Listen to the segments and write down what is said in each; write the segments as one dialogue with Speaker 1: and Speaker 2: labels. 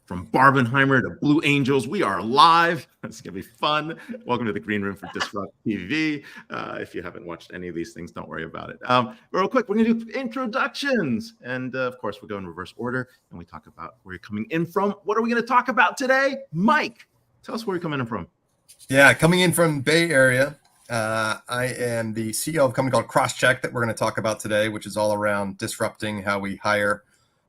Speaker 1: From Barbenheimer to Blue Angels, we are live. It's going to be fun. Welcome to the Green Room for Disrupt TV. If you haven't watched any of these things, don't worry about it. Real quick, we're going to do introductions. And of course, we go in reverse order and we talk about where you're coming in from. What are we going to talk about today? Mike, tell us where you're coming in from.
Speaker 2: Yeah, coming in from Bay Area. I am the CEO of a company called Crosscheck that we're going to talk about today, which is all around disrupting how we hire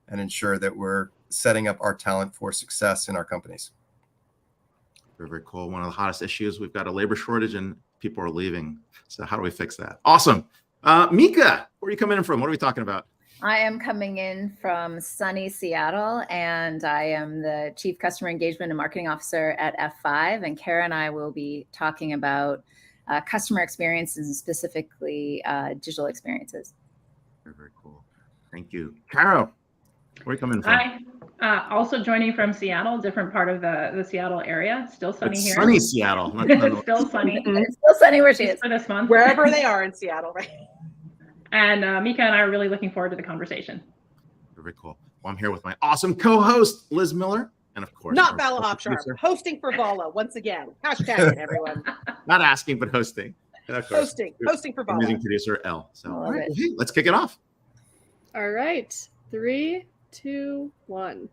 Speaker 2: and ensure that we're setting up our talent for success in our companies.
Speaker 1: Very, very cool. One of the hottest issues, we've got a labor shortage and people are leaving. So how do we fix that? Awesome. Mika, where are you coming in from? What are we talking about?
Speaker 3: I am coming in from sunny Seattle, and I am the Chief Customer Engagement and Marketing Officer at F5. And Kara and I will be talking about customer experiences and specifically digital experiences.
Speaker 1: Very, very cool. Thank you. Kara, where are you coming from?
Speaker 4: Hi. Also joining from Seattle, different part of the Seattle area. Still sunny
Speaker 1: It's
Speaker 4: here.
Speaker 1: Sunny Seattle.
Speaker 4: It's still sunny.
Speaker 3: It's still sunny where she is.
Speaker 4: For this month.
Speaker 5: Wherever they are in Seattle, right?
Speaker 4: And Mika and I are really looking forward to the conversation.
Speaker 1: Very cool. Well, I'm here with my awesome co-host, Liz Miller. And of course,
Speaker 5: Not Vala Hofsharp, hosting for Vala once again. Hashtag it, everyone.
Speaker 1: Not asking, but hosting. And of course,
Speaker 5: hosting for Vala.
Speaker 1: Amazing producer, Elle. So, all right,
Speaker 3: it.
Speaker 1: well, hey, let's kick it off.
Speaker 6: All right, 3, 2, 1.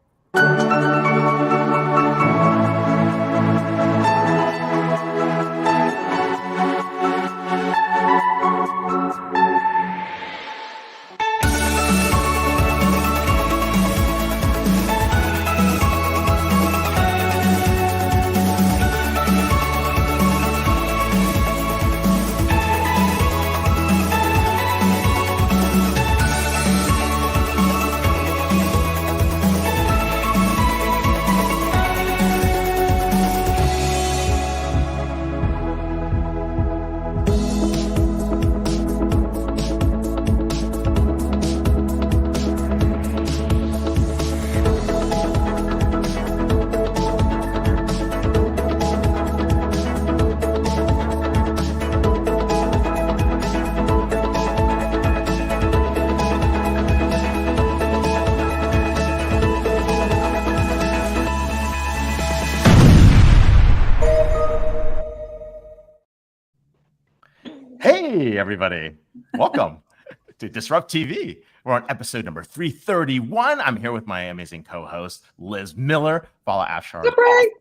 Speaker 1: Hey, everybody. Welcome to Disrupt TV. We're on episode number 331. I'm here with my amazing co-host, Liz Miller, Vala Hofsharp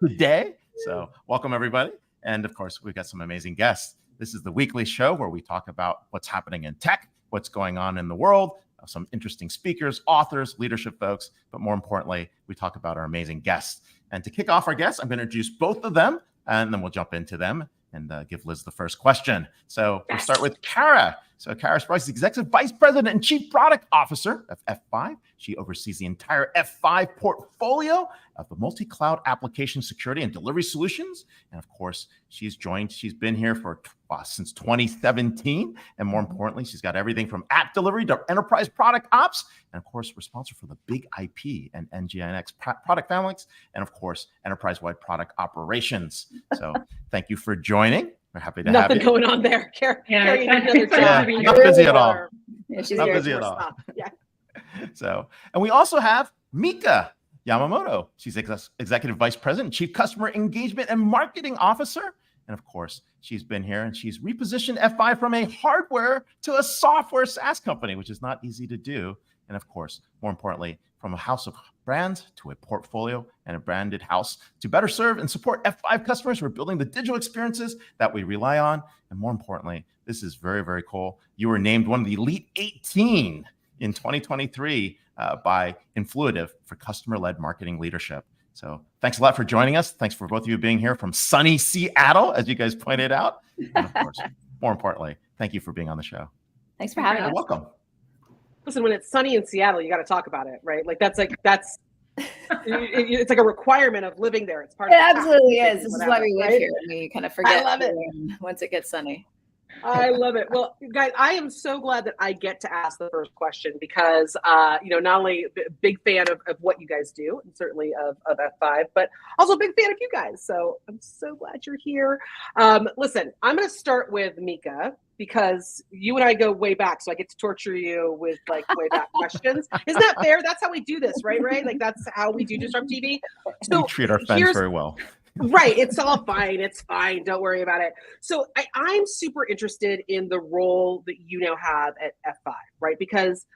Speaker 1: today. So welcome, everybody. And of course, we've got some amazing guests. This is the weekly show where we talk about what's happening in tech, what's going on in the world, some interesting speakers, authors, leadership folks, but more importantly, we talk about our amazing guests. And to kick off our guests, I'm going to introduce both of them, and then we'll jump into them and give Liz the first question. So we'll start with Kara. So Kara Sprice is Executive Vice President and Chief Product Officer of F5. She oversees the entire F5 portfolio of the multi-cloud application security and delivery solutions. And of course, she's been here for since 2017. And more importantly, she's got everything from app delivery to enterprise product ops. And of course, responsible for the big IP and NGINX product families. And of course, enterprise-wide product operations. So thank you for joining. We're happy to have you.
Speaker 5: Nothing going on there. Carrie,
Speaker 1: not busy at all.
Speaker 3: Yeah, she's
Speaker 1: Not
Speaker 3: here.
Speaker 1: busy at all.
Speaker 5: Yeah.
Speaker 1: So, and we also have Mika Yamamoto. She's Executive Vice President, Chief Customer Engagement and Marketing Officer. And of course, she's been here and she's repositioned F5 from a hardware to a software SaaS company, which is not easy to do. And of course, more importantly, from a house of brands to a portfolio and a branded house to better serve and support F5 customers. We're building the digital experiences that we rely on. And more importantly, this is very, very cool. You were named one of the Elite 18 in 2023 by Influitive for customer-led marketing leadership. So thanks a lot for joining us. Thanks for both of you being here from sunny Seattle, as you guys pointed out. And of course, more importantly, thank you for being on the show.
Speaker 3: Thanks for having us.
Speaker 1: You're welcome.
Speaker 5: Listen, when it's sunny in Seattle, you got to talk about it, right? Like that's it's like a requirement of living there. It's part of
Speaker 3: It absolutely is. This is why we live
Speaker 5: right?
Speaker 3: here. And we kind of forget
Speaker 5: I love it.
Speaker 3: once it gets sunny.
Speaker 5: I love it. Well, guys, I am so glad that I get to ask the first question because, not only a big fan of what you guys do, and certainly of F5, but also a big fan of you guys. So I'm so glad you're here. Listen, I'm going to start with Mika. because you and I go way back, so I get to torture you with like way back questions. Isn't that fair? That's how we do this, right? Like that's how we do Disrupt TV. So
Speaker 1: we treat our fans very well.
Speaker 5: Right. It's all fine. It's fine. Don't worry about it. So I'm super interested in the role that you now have at F5, right? Because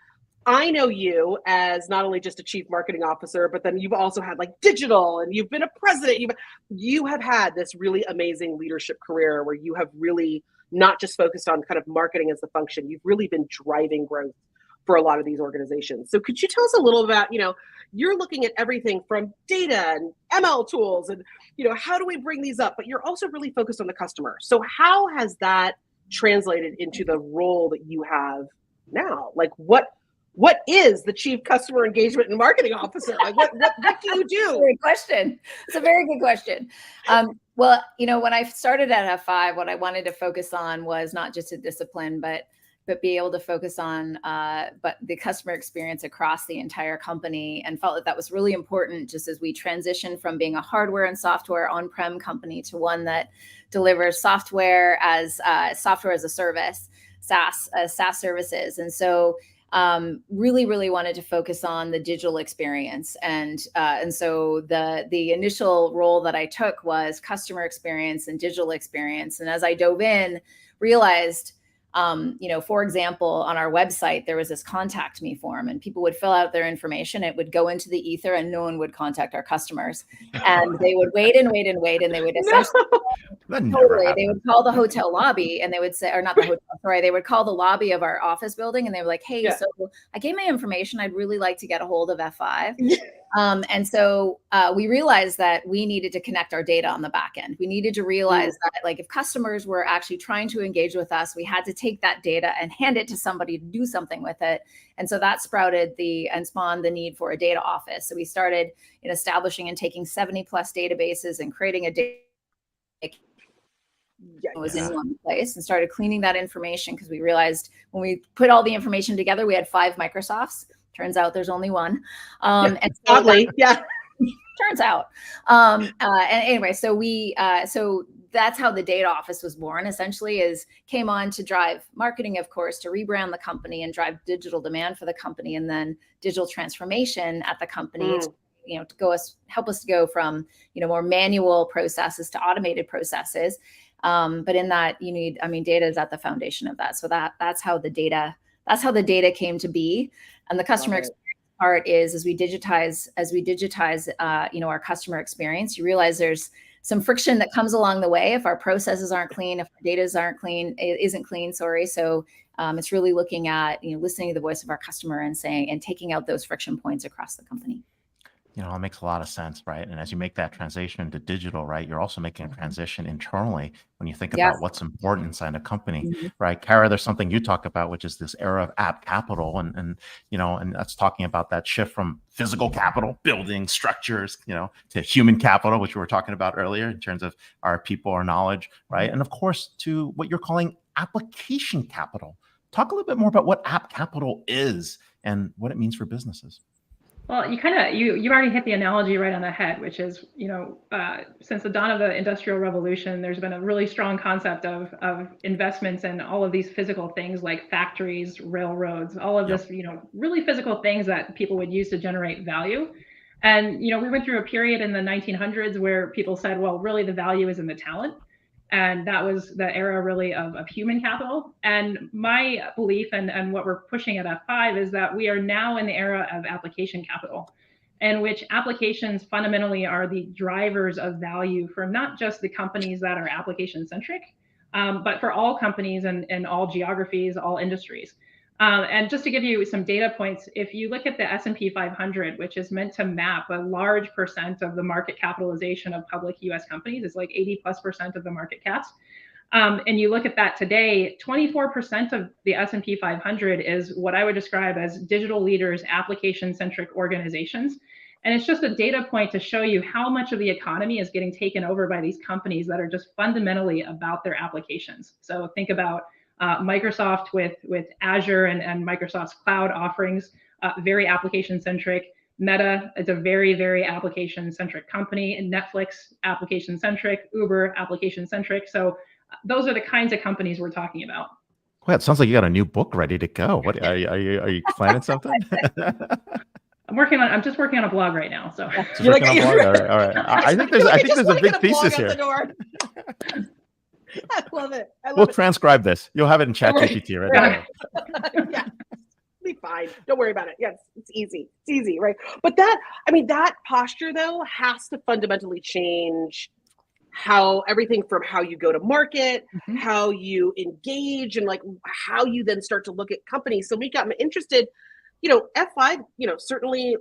Speaker 5: I know you as not only just a chief marketing officer, but then you've also had like digital and you've been a president. You have had this really amazing leadership career where you have really not just focused on kind of marketing as the function. You've really been driving growth for a lot of these organizations. So could you tell us a little about, you're looking at everything from data and ML tools and, how do we bring these up? But you're also really focused on the customer. So how has that translated into the role that you have now? Like what is the chief customer engagement and marketing officer? Like what do you do?
Speaker 3: Great question. It's a very good question. Well, when I started at F5, what I wanted to focus on was not just a discipline, but be able to focus on but the customer experience across the entire company, and felt that was really important just as we transition from being a hardware and software on-prem company to one that delivers software as a service, SaaS services. And so really wanted to focus on the digital experience. And so the initial role that I took was customer experience and digital experience. And as I dove in, realized, for example, on our website, there was this contact me form and people would fill out their information. It would go into the ether and no one would contact our customers. And they would wait and they would essentially, they would call the hotel lobby and they would say, or not the hotel, sorry, they would call the lobby of our office building and they were like, hey, so I gave my information. I'd really like to get a hold of F5. And so we realized that we needed to connect our data on the back end. We needed to realize that like if customers were actually trying to engage with us, we had to take that data and hand it to somebody to do something with it. And so that sprouted and spawned the need for a data office. So we started establishing and taking 70 plus databases and creating a data was in one place and started cleaning that information because we realized when we put all the information together, we had 5 Microsofts. Turns out there's only one. And so
Speaker 5: oddly,
Speaker 3: turns out. And anyway, so that's how the data office was born, essentially, came on to drive marketing, of course, to rebrand the company and drive digital demand for the company, and then digital transformation at the company to help us to go from more manual processes to automated processes. But in that data is at the foundation of that. So that's how the data came to be. And the customer experience part is as we digitize our customer experience, you realize there's some friction that comes along the way if our processes aren't clean, if our data isn't clean. So it's really looking at listening to the voice of our customer and taking out those friction points across the company.
Speaker 1: It makes a lot of sense, right? And as you make that transition into digital, right, you're also making a transition internally when you think about what's important inside a company, right? Kara, there's something you talk about, which is this era of app capital, and that's talking about that shift from physical capital, building structures, to human capital, which we were talking about earlier in terms of our people, our knowledge, right? And of course, to what you're calling application capital. Talk a little bit more about what app capital is and what it means for businesses.
Speaker 4: Well, you already hit the analogy right on the head, which is, since the dawn of the Industrial Revolution, there's been a really strong concept of investments in all of these physical things like factories, railroads, all of this, really physical things that people would use to generate value. And, we went through a period in the 1900s where people said, well, really the value is in the talent. And that was the era really of human capital. And my belief and what we're pushing at F5 is that we are now in the era of application capital, in which applications fundamentally are the drivers of value for not just the companies that are application centric, but for all companies and all geographies, all industries. And just to give you some data points, if you look at the S&P 500, which is meant to map a large percent of the market capitalization of public US companies, it's like 80+% of the market caps. And you look at that today, 24% of the S&P 500 is what I would describe as digital leaders, application-centric organizations. And it's just a data point to show you how much of the economy is getting taken over by these companies that are just fundamentally about their applications. So think about Microsoft with Azure and Microsoft's cloud offerings, very application-centric. Meta is a very, very application-centric company, and Netflix application-centric, Uber application-centric. So those are the kinds of companies we're talking about.
Speaker 1: Well, it sounds like you got a new book ready to go. What are you planning something?
Speaker 4: I'm just working on a blog right now. So
Speaker 1: Just working on a blog? All right. I think there's a big thesis here.
Speaker 5: I love it.
Speaker 1: We'll transcribe this. You'll have it in ChatGPT, right?
Speaker 5: Yeah. Be fine. Don't worry about it. Yes, it's easy. It's easy, right? But that posture though has to fundamentally change how everything from how you go to market, how you engage, and like how you then start to look at companies. So Mika, I'm interested, F5, certainly,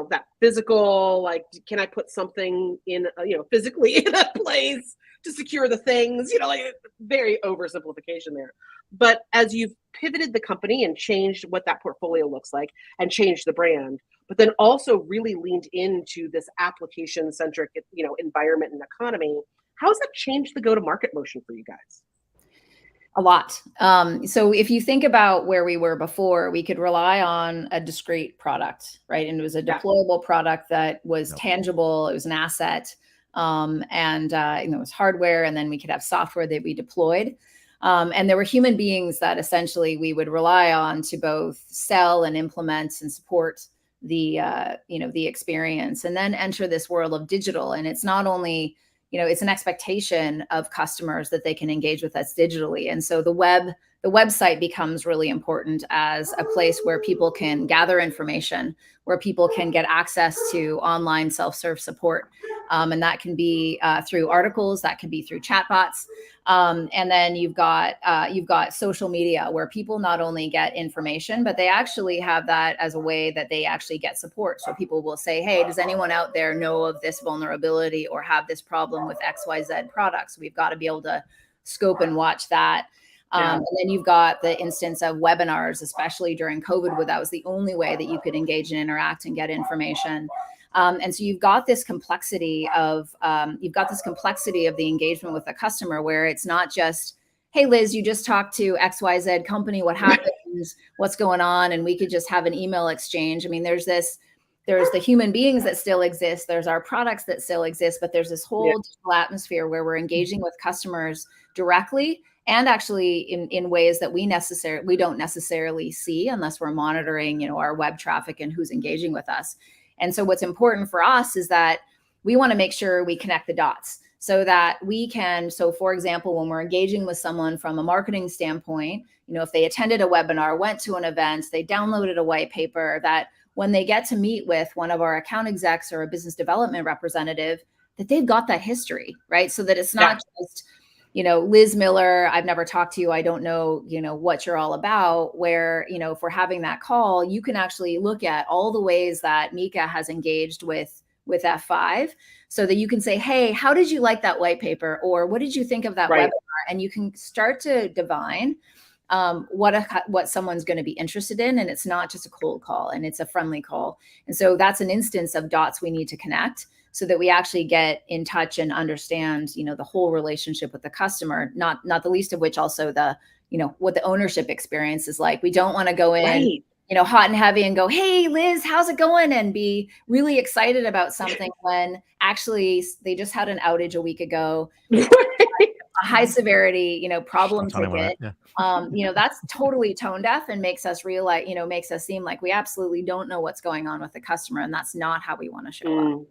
Speaker 5: that physical, like, can I put something in, physically in a place to secure the things, like very oversimplification there. But as you've pivoted the company and changed what that portfolio looks like and changed the brand, but then also really leaned into this application-centric, environment and economy, how has that changed the go-to-market motion for you guys?
Speaker 3: A lot. So if you think about where we were before, we could rely on a discrete product, right? And it was a deployable product that was tangible. It was an asset. And it was hardware, and then we could have software that we deployed. And there were human beings that essentially we would rely on to both sell and implement and support the experience, and then enter this world of digital. And it's not only, it's an expectation of customers that they can engage with us digitally. And so the website becomes really important as a place where people can gather information, where people can get access to online self-serve support. And that can be through articles, that can be through chatbots. And then you've got social media, where people not only get information, but they actually have that as a way that they actually get support. So people will say, hey, does anyone out there know of this vulnerability or have this problem with XYZ products? We've got to be able to scope and watch that. And then you've got the instance of webinars, especially during COVID, where that was the only way that you could engage and interact and get information. And so you've got this complexity of the engagement with the customer, where it's not just, hey, Liz, you just talked to XYZ company, what happens, what's going on? And we could just have an email exchange. I mean, there's the human beings that still exist. There's our products that still exist, but there's this whole digital atmosphere where we're engaging with customers directly, and actually in ways that we don't necessarily see unless we're monitoring, our web traffic and who's engaging with us. And so what's important for us is that we want to make sure we connect the dots so that we can, so for example, when we're engaging with someone from a marketing standpoint, if they attended a webinar, went to an event, they downloaded a white paper, that when they get to meet with one of our account execs or a business development representative, that they've got that history, right? So that it's not just, Liz Miller, I've never talked to you, I don't know, what you're all about, where, if we're having that call, you can actually look at all the ways that Mika has engaged with F5, so that you can say, hey, how did you like that white paper? Or what did you think of that webinar? And you can start to divine what someone's going to be interested in. And it's not just a cold call, and it's a friendly call. And so that's an instance of dots we need to connect, so that we actually get in touch and understand, the whole relationship with the customer, not the least of which also what the ownership experience is like. We don't want to go in, hot and heavy and go, hey, Liz, how's it going? And be really excited about something when actually they just had an outage a week ago, a high severity, problem ticket. That's totally tone deaf and makes us realize, makes us seem like we absolutely don't know what's going on with the customer. And that's not how we want to show up.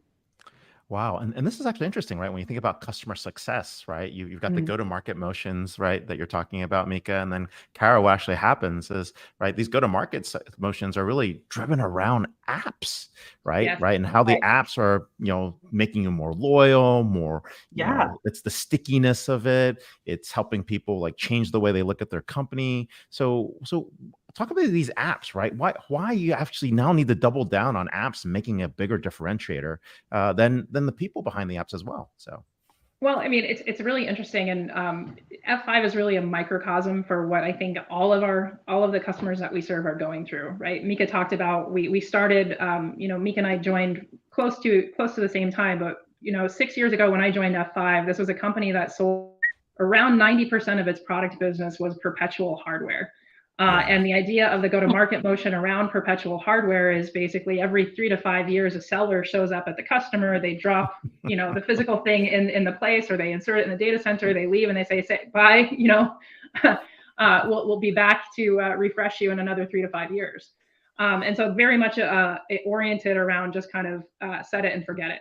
Speaker 1: Wow. And this is actually interesting, right? When you think about customer success, right? You've got the go-to-market motions, right, that you're talking about, Mika. And then Kara, what actually happens is, right, these go-to-market motions are really driven around apps, right?
Speaker 4: Yes.
Speaker 1: Right. And how the apps are, making you more loyal, more, it's the stickiness of it. It's helping people like change the way they look at their company. So talk about these apps, right? Why you actually now need to double down on apps and making a bigger differentiator than the people behind the apps as well. So,
Speaker 4: well, I mean, it's really interesting, and F5 is really a microcosm for what I think all of the customers that we serve are going through, right? Mika talked about we started, Mika and I joined close to the same time, but 6 years ago when I joined F5, this was a company that sold around 90% of its product business was perpetual hardware. And the idea of the go-to-market motion around perpetual hardware is basically every 3 to 5 years, a seller shows up at the customer, they drop, the physical thing in the place, or they insert it in the data center, they leave and they say bye, we'll be back to refresh you in another 3 to 5 years. And so very much oriented around just kind of set it and forget it.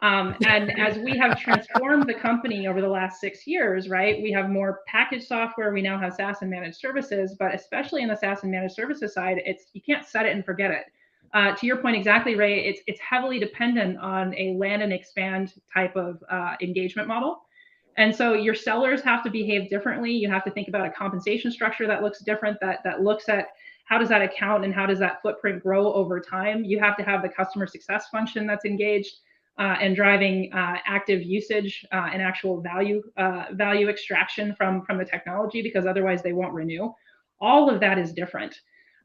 Speaker 4: And as we have transformed the company over the last 6 years, right, we have more packaged software. We now have SaaS and managed services, but especially in the SaaS and managed services side, you can't set it and forget it. To your point exactly, Ray, it's heavily dependent on a land and expand type of engagement model. And so your sellers have to behave differently. You have to think about a compensation structure that looks different, that looks at how does that account and how does that footprint grow over time. You have to have the customer success function that's engaged and driving active usage and actual value extraction from the technology, because otherwise they won't renew. All of that is different.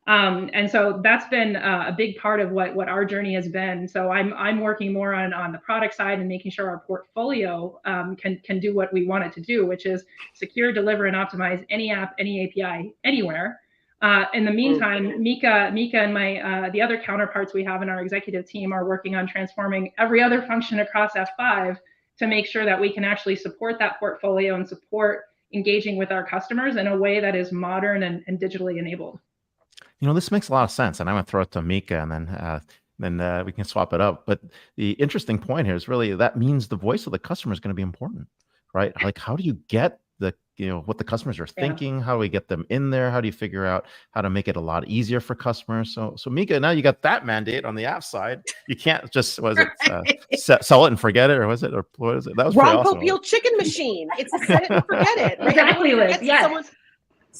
Speaker 4: And so that's been a big part of what our journey has been. So I'm working more on the product side and making sure our portfolio can do what we want it to do, which is secure, deliver, and optimize any app, any API, anywhere. In the meantime, Mika and the other counterparts we have in our executive team are working on transforming every other function across F5 to make sure that we can actually support that portfolio and support engaging with our customers in a way that is modern and digitally enabled.
Speaker 1: This makes a lot of sense, and I'm going to throw it to Mika, and then we can swap it up. But the interesting point here is really that means the voice of the customer is going to be important, right? Like, how do you get what the customers are thinking? How do we get them in there? How do you figure out how to make it a lot easier for customers? So Mika, now you got that mandate on the app side. You can't just sell it and forget it, or was it? Or what is it? That was
Speaker 5: Ron
Speaker 1: awesome.
Speaker 5: Popeil chicken machine. It's a set it and forget it. Right?
Speaker 4: Exactly, Liz. Yes.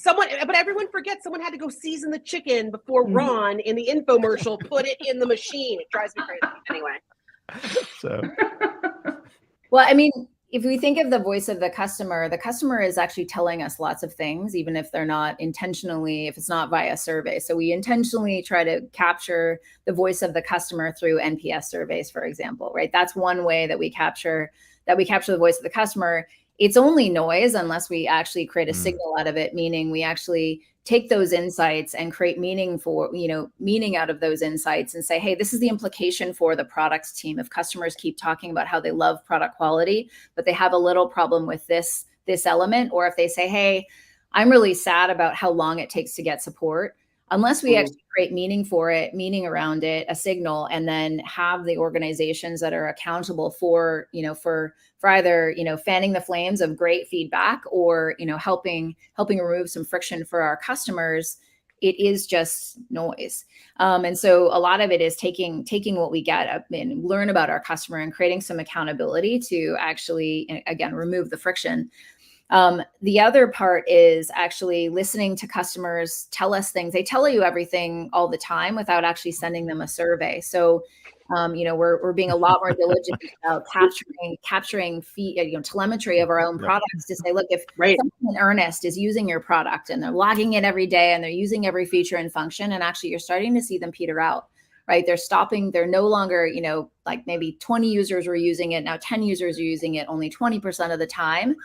Speaker 5: But everyone forgets someone had to go season the chicken before Ron in the infomercial put it in the machine. It drives me crazy. Anyway.
Speaker 1: So.
Speaker 3: Well, I mean, if we think of the voice of the customer is actually telling us lots of things, even if they're not intentionally, if it's not via survey. So we intentionally try to capture the voice of the customer through NPS surveys, for example, right? That's one way that we capture the voice of the customer. It's only noise unless we actually create a signal out of it, meaning we actually take those insights and create meaning out of those insights and say, hey, this is the implication for the products team. If customers keep talking about how they love product quality, but they have a little problem with this element, or if they say, hey, I'm really sad about how long it takes to get support, unless we actually create meaning around it, a signal, and then have the organizations that are accountable for either, fanning the flames of great feedback or, helping remove some friction for our customers, it is just noise. And so a lot of it is taking what we get and learn about our customer and creating some accountability to actually, again, remove the friction. The other part is actually listening to customers tell us things. They tell you everything all the time without actually sending them a survey. So, we're being a lot more diligent about capturing telemetry of our own products to say, look, if someone in earnest is using your product and they're logging it every day and they're using every feature and function, and actually you're starting to see them peter out, right? They're stopping. They're no longer, like maybe 20 users were using it. Now 10 users are using it only 20% of the time.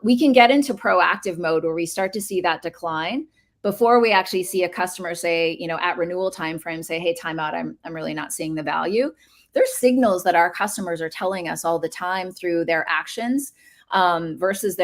Speaker 3: We can get into proactive mode where we start to see that decline before we actually see a customer say, at renewal timeframe, say, hey, timeout, I'm really not seeing the value. There's signals that our customers are telling us all the time through their actions versus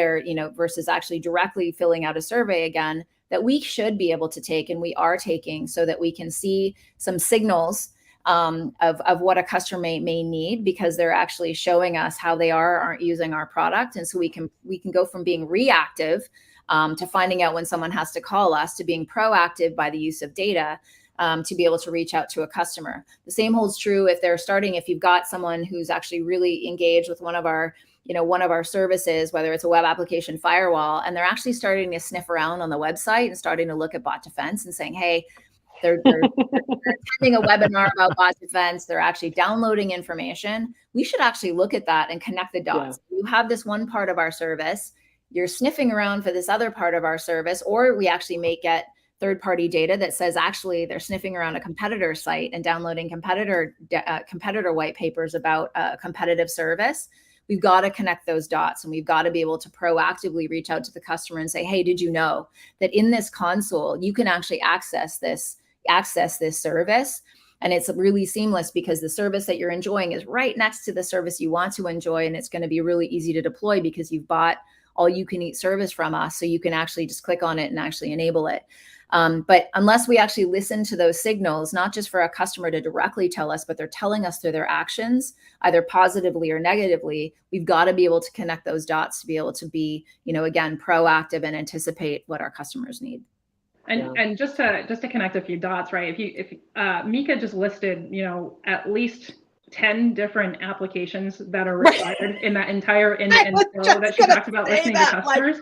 Speaker 3: actually directly filling out a survey again, that we should be able to take, and we are taking, so that we can see some signals of what a customer may need, because they're actually showing us how they aren't using our product. And so we can go from being reactive to finding out when someone has to call us, to being proactive by the use of data to be able to reach out to a customer. The same holds true if you've got someone who's actually really engaged with one of our services, whether it's a web application firewall, and they're actually starting to sniff around on the website and starting to look at bot defense and saying, hey, they're attending a webinar about bot defense. They're actually downloading information. We should actually look at that and connect the dots. Yeah. You have this one part of our service, you're sniffing around for this other part of our service, or we actually may get third-party data that says actually they're sniffing around a competitor site and downloading competitor white papers about a competitive service. We've got to connect those dots, and we've got to be able to proactively reach out to the customer and say, hey, did you know that in this console, you can actually access this service? And it's really seamless because the service that you're enjoying is right next to the service you want to enjoy. And it's going to be really easy to deploy because you've bought all you can eat service from us. So you can actually just click on it and actually enable it. But unless we actually listen to those signals, not just for a customer to directly tell us, but they're telling us through their actions, either positively or negatively, we've got to be able to connect those dots to be able to be, again, proactive and anticipate what our customers need.
Speaker 4: And just to connect a few dots, right? If Mika just listed, at least 10 different applications that are required in that entire end-to-end flow that she talked about listening to customers.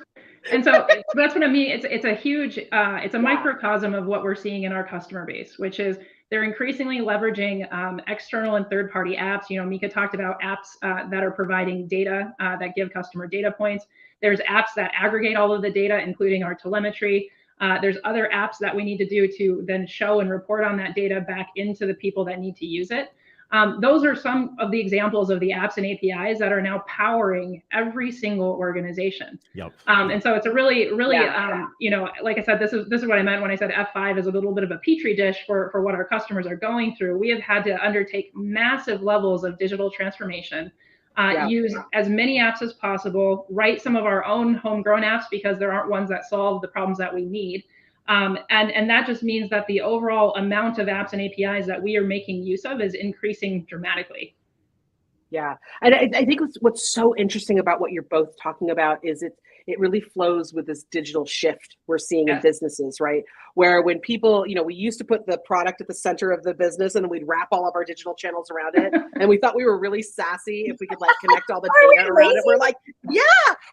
Speaker 4: And so that's what I mean. It's a huge, it's a microcosm of what we're seeing in our customer base, which is they're increasingly leveraging external and third-party apps. Mika talked about apps that are providing data that give customer data points. There's apps that aggregate all of the data, including our telemetry. There's other apps that we need to do to then show and report on that data back into the people that need to use it. Those are some of the examples of the apps and APIs that are now powering every single organization.
Speaker 1: Yep.
Speaker 4: And so it's a really, like I said, this is what I meant when I said F5 is a little bit of a petri dish for what our customers are going through. We have had to undertake massive levels of digital transformation, use as many apps as possible, write some of our own homegrown apps because there aren't ones that solve the problems that we need. And that just means that the overall amount of apps and APIs that we are making use of is increasing dramatically.
Speaker 5: Yeah, and I think what's so interesting about what you're both talking about is it really flows with this digital shift we're seeing in businesses, right? Where when people, we used to put the product at the center of the business and we'd wrap all of our digital channels around it. And we thought we were really sassy if we could connect all the data around it. We're like, yeah,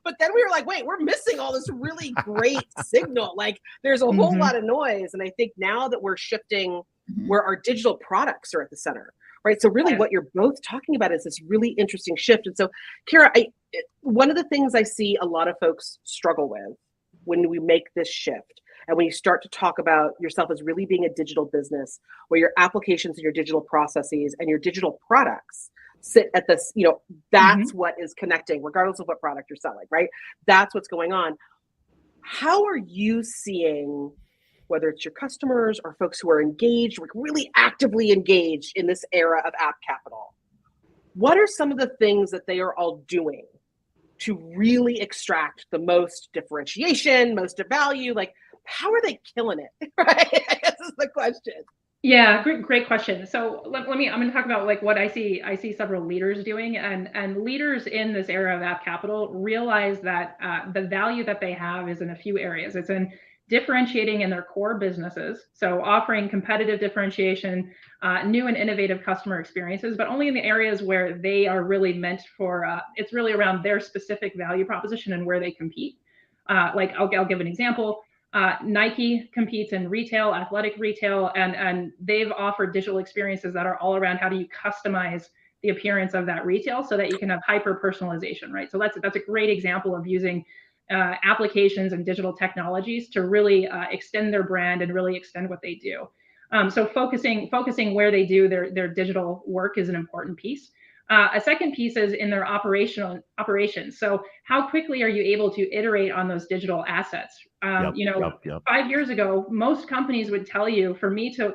Speaker 5: but then we were like, wait, we're missing all this really great signal. There's a whole lot of noise. And I think now that we're shifting where our digital products are at the center, right? So really what you're both talking about is this really interesting shift. And so, Kara, one of the things I see a lot of folks struggle with when we make this shift and when you start to talk about yourself as really being a digital business where your applications and your digital processes and your digital products sit at this, that's what is connecting, regardless of what product you're selling, right? That's what's going on. How are you seeing, whether it's your customers or folks who are engaged, really actively engaged in this era of App Capital, what are some of the things that they are all doing to really extract the most differentiation, most value? How are they killing it? Right? I guess is the question.
Speaker 4: Yeah, great question. So I'm going to talk about what I see several leaders doing, and leaders in this era of App Capital realize that the value that they have is in a few areas. It's in differentiating in their core businesses, so offering competitive differentiation, new and innovative customer experiences, but only in the areas where they are really meant for, it's really around their specific value proposition and where they compete. I'll give an example. Nike competes in retail, athletic retail, and they've offered digital experiences that are all around how do you customize the appearance of that retail so that you can have hyper personalization, right? So that's a great example of using applications and digital technologies to really extend their brand and really extend what they do. So focusing where they do their digital work is an important piece. A second piece is in their operations. So how quickly are you able to iterate on those digital assets? 5 years ago, most companies would tell you, for me to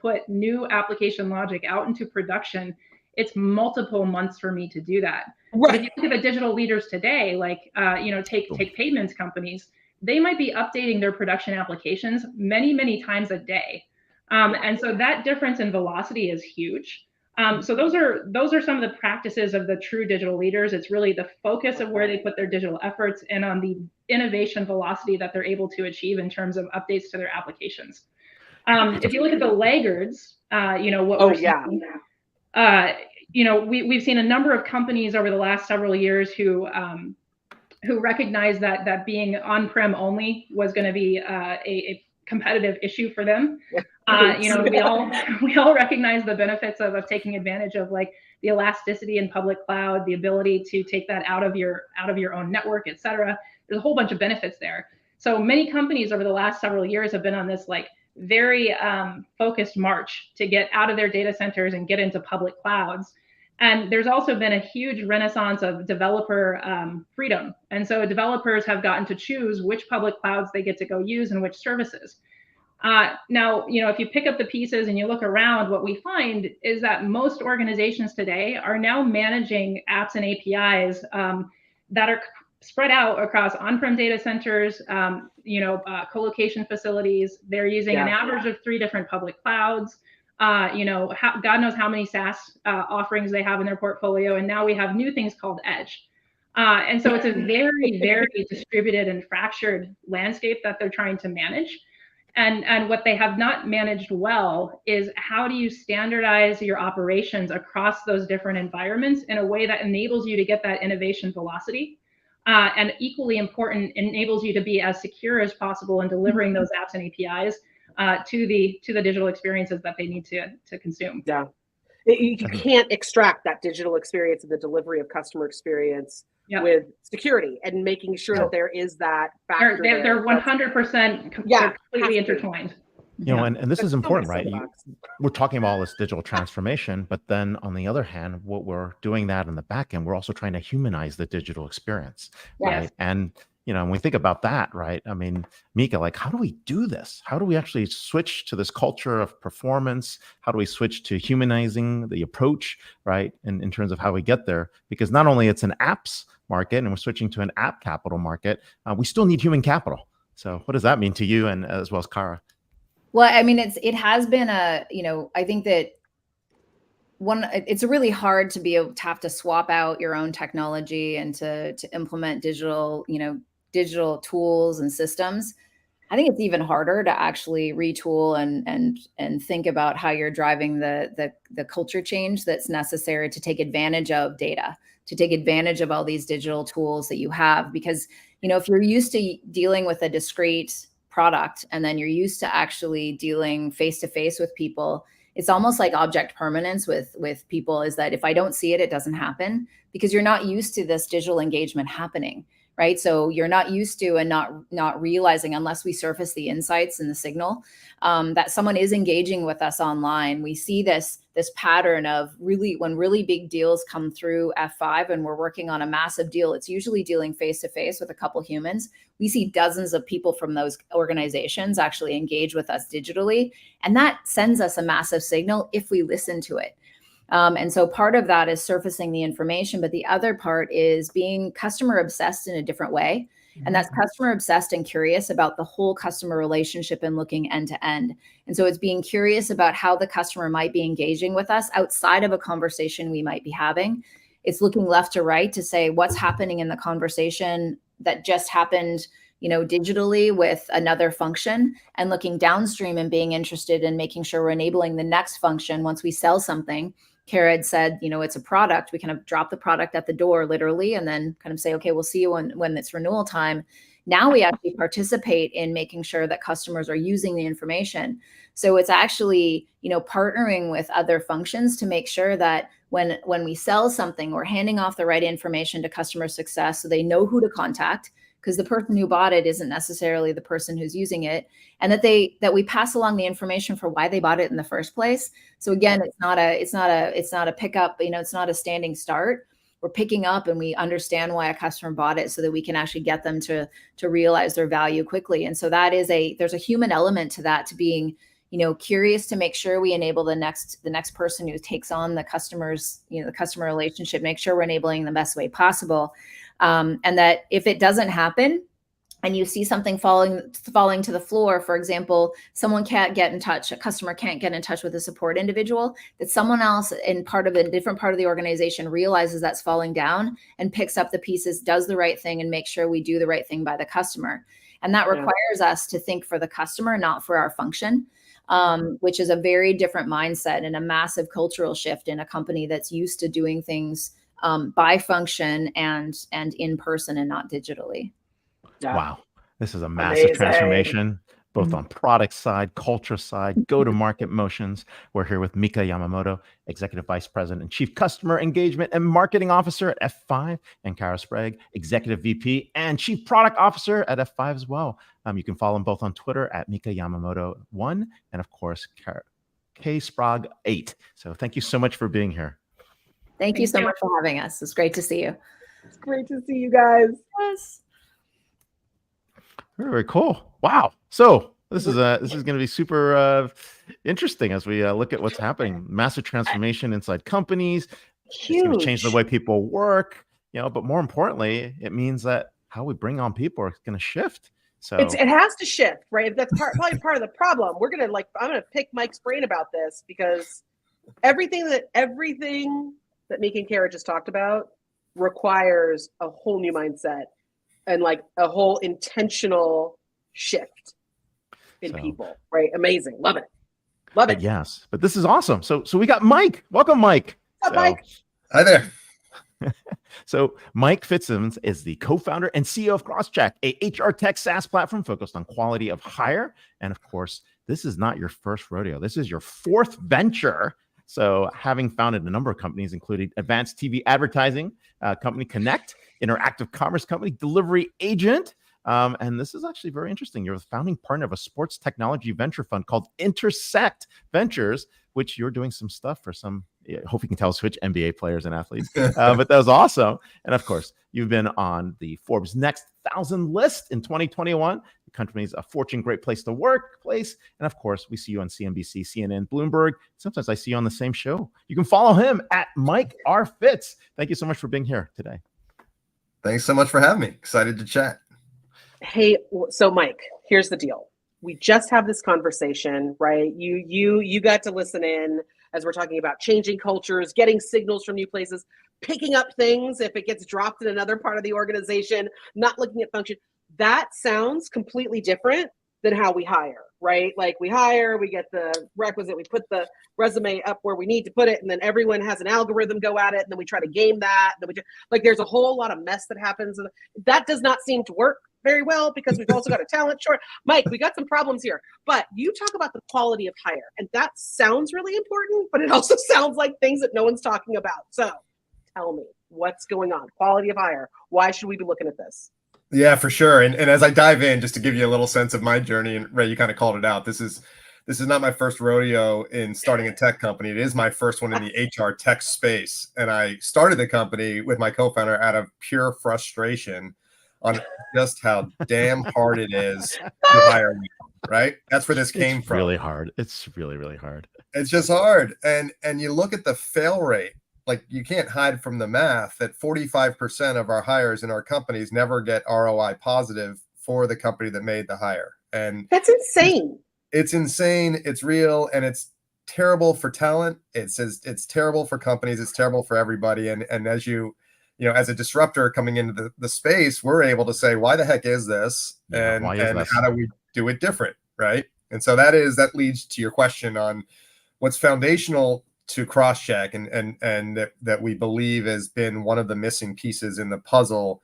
Speaker 4: put new application logic out into production, it's multiple months for me to do that. Right. But if you look at the digital leaders today, take payments companies, they might be updating their production applications many, many times a day. And so that difference in velocity is huge. So those are some of the practices of the true digital leaders. It's really the focus of where they put their digital efforts and on the innovation velocity that they're able to achieve in terms of updates to their applications. If you look at the laggards, we're seeing, we've seen a number of companies over the last several years who recognized that being on-prem only was going to be a competitive issue for them. We all recognize the benefits of taking advantage of the elasticity in public cloud, the ability to take that out of your own network, et cetera. There's a whole bunch of benefits there. So many companies over the last several years have been on this very focused march to get out of their data centers and get into public clouds. And there's also been a huge renaissance of developer freedom. And so developers have gotten to choose which public clouds they get to go use and which services. Now, if you pick up the pieces and you look around, what we find is that most organizations today are now managing apps and APIs that are spread out across on-prem data centers, co-location facilities. They're using an average of 3 different public clouds. God knows how many SaaS offerings they have in their portfolio. And now we have new things called Edge. And so it's a very, very distributed and fractured landscape that they're trying to manage. And what they have not managed well is how do you standardize your operations across those different environments in a way that enables you to get that innovation velocity, and equally important, enables you to be as secure as possible in delivering those apps and APIs to the digital experiences that they need to consume.
Speaker 5: Yeah, you can't extract that digital experience and the delivery of customer experience with security and making sure that there is that factor.
Speaker 4: They're 100% completely intertwined.
Speaker 1: And this is important, right? We're talking about all this digital transformation, but then on the other hand, what we're doing that in the back end, we're also trying to humanize the digital experience, right? And when we think about that, right? I mean, Mika, like, how do we do this? How do we actually switch to this culture of performance? How do we switch to humanizing the approach, right? In terms of how we get there, because not only it's an apps market and we're switching to an app capital market, we still need human capital. So what does that mean to you and as well as Kara?
Speaker 3: Well, I mean, it has been I think that it's really hard to be able to have to swap out your own technology and to implement digital tools and systems. I think it's even harder to actually retool and think about how you're driving the culture change that's necessary to take advantage of data, to take advantage of all these digital tools that you have. Because, if you're used to dealing with a discrete product and then you're used to actually dealing face to face with people, it's almost like object permanence with people, is that if I don't see it, it doesn't happen, because you're not used to this digital engagement happening. Right. So you're not used to and not realizing, unless we surface the insights and the signal, that someone is engaging with us online. We see this pattern of when really big deals come through F5 and we're working on a massive deal, it's usually dealing face to face with a couple humans. We see dozens of people from those organizations actually engage with us digitally. And that sends us a massive signal if we listen to it. And so part of that is surfacing the information, but the other part is being customer obsessed in a different way. And that's customer obsessed and curious about the whole customer relationship and looking end to end. And so it's being curious about how the customer might be engaging with us outside of a conversation we might be having. It's looking left to right to say what's happening in the conversation that just happened, digitally with another function, and looking downstream and being interested in making sure we're enabling the next function once we sell something. Kara had said, it's a product. We kind of drop the product at the door, literally, and then kind of say, okay, we'll see you when it's renewal time. Now we actually participate in making sure that customers are using the information. So it's actually, partnering with other functions to make sure that when we sell something, we're handing off the right information to customer success so they know who to contact, because the person who bought it isn't necessarily the person who's using it, and that we pass along the information for why they bought it in the first place. So again, it's not a pickup, it's not a standing start. We're picking up and we understand why a customer bought it so that we can actually get them to realize their value quickly. And so there's a human element to that, to being, curious to make sure we enable the next person who takes on the customer's, the customer relationship, make sure we're enabling the best way possible. And that if it doesn't happen and you see something falling to the floor, for example, someone can't get in touch, a customer can't get in touch with a support individual, that someone else in a different part of the organization realizes that's falling down and picks up the pieces, does the right thing, and makes sure we do the right thing by the customer. And that requires us to think for the customer, not for our function, which is a very different mindset and a massive cultural shift in a company that's used to doing things by function and in person and not digitally.
Speaker 2: Yeah.
Speaker 1: Wow. This is a massive transformation, both on product side, culture side, go-to-market motions. We're here with Mika Yamamoto, Executive Vice President and Chief Customer Engagement and Marketing Officer at F5, and Kara Sprague, Executive VP and Chief Product Officer at F5 as well. You can follow them both on Twitter at Mika Yamamoto1 and, of course, K Sprague 8. So thank you so much for being here.
Speaker 3: Thank you so much for having us. It's great to see you.
Speaker 5: It's great to see you guys.
Speaker 3: Yes.
Speaker 1: Very cool. Wow. So this is going to be super interesting as we look at what's happening. Massive transformation inside companies. Huge. It's going to change the way people work. But more importantly, it means that how we bring on people is going to shift. So
Speaker 5: it has to shift, right? That's probably part of the problem. I'm gonna pick Mike's brain about this because everything that Meek and Kara just talked about requires a whole new mindset and like a whole intentional shift in people, right? Amazing. Love it.
Speaker 1: Yes, but this is awesome. So we got Mike. Welcome, Mike.
Speaker 5: What's up, Mike?
Speaker 2: Hi there.
Speaker 1: So Mike Fitzsimmons is the co-founder and CEO of CrossCheck, a HR tech SaaS platform focused on quality of hire. And of course, this is not your first rodeo. This is your fourth venture. So having founded a number of companies, including advanced TV advertising company Connect, interactive commerce company Delivery Agent. And this is actually very interesting. You're the founding partner of a sports technology venture fund called Intersect Ventures, which you're doing some stuff for some, I hope you can tell us which NBA players and athletes, but that was awesome. And of course, you've been on the Forbes Next 1,000 list in 2021. The company's a Fortune Great Place to Workplace. And of course, we see you on CNBC, CNN, Bloomberg. Sometimes I see you on the same show. You can follow him at Mike R. Fitz. Thank you so much for being here today.
Speaker 2: Thanks so much for having me. Excited to chat.
Speaker 5: Hey, so Mike, here's the deal. We just have this conversation, right? You got to listen in as we're talking about changing cultures, getting signals from new places, picking up things if it gets dropped in another part of the organization, not looking at function. That sounds completely different than how we hire, right? Like we hire, we get the requisite, we put the resume up where we need to put it, and then everyone has an algorithm go at it, and then we try to game that. And then like there's a whole lot of mess that happens. That does not seem to work very well because we've also got a talent short. Mike, we got some problems here, but you talk about the quality of hire, and that sounds really important, but it also sounds like things that no one's talking about. So tell me what's going on. Quality of hire. Why should we be looking at this?
Speaker 2: Yeah, for sure. And as I dive in, just to give you a little sense of my journey, and Ray, you kind of called it out. This is not my first rodeo in starting a tech company. It is my first one in the HR tech space. And I started the company with my co-founder out of pure frustration on just how damn hard it is to hire me, right? That's where this came from.
Speaker 1: Really hard. It's really, really hard.
Speaker 2: It's just hard. And you look at the fail rate, like you can't hide from the math that 45% of our hires in our companies never get ROI positive for the company that made the hire. And
Speaker 5: that's insane.
Speaker 2: It's insane. It's real. And it's terrible for talent. It's terrible for companies. It's terrible for everybody. And as as a disruptor coming into the space, we're able to say, why the heck is this?
Speaker 1: Yeah,
Speaker 2: and how do we do it different? Right. And so that leads to your question on what's foundational to CrossCheck and that we believe has been one of the missing pieces in the puzzle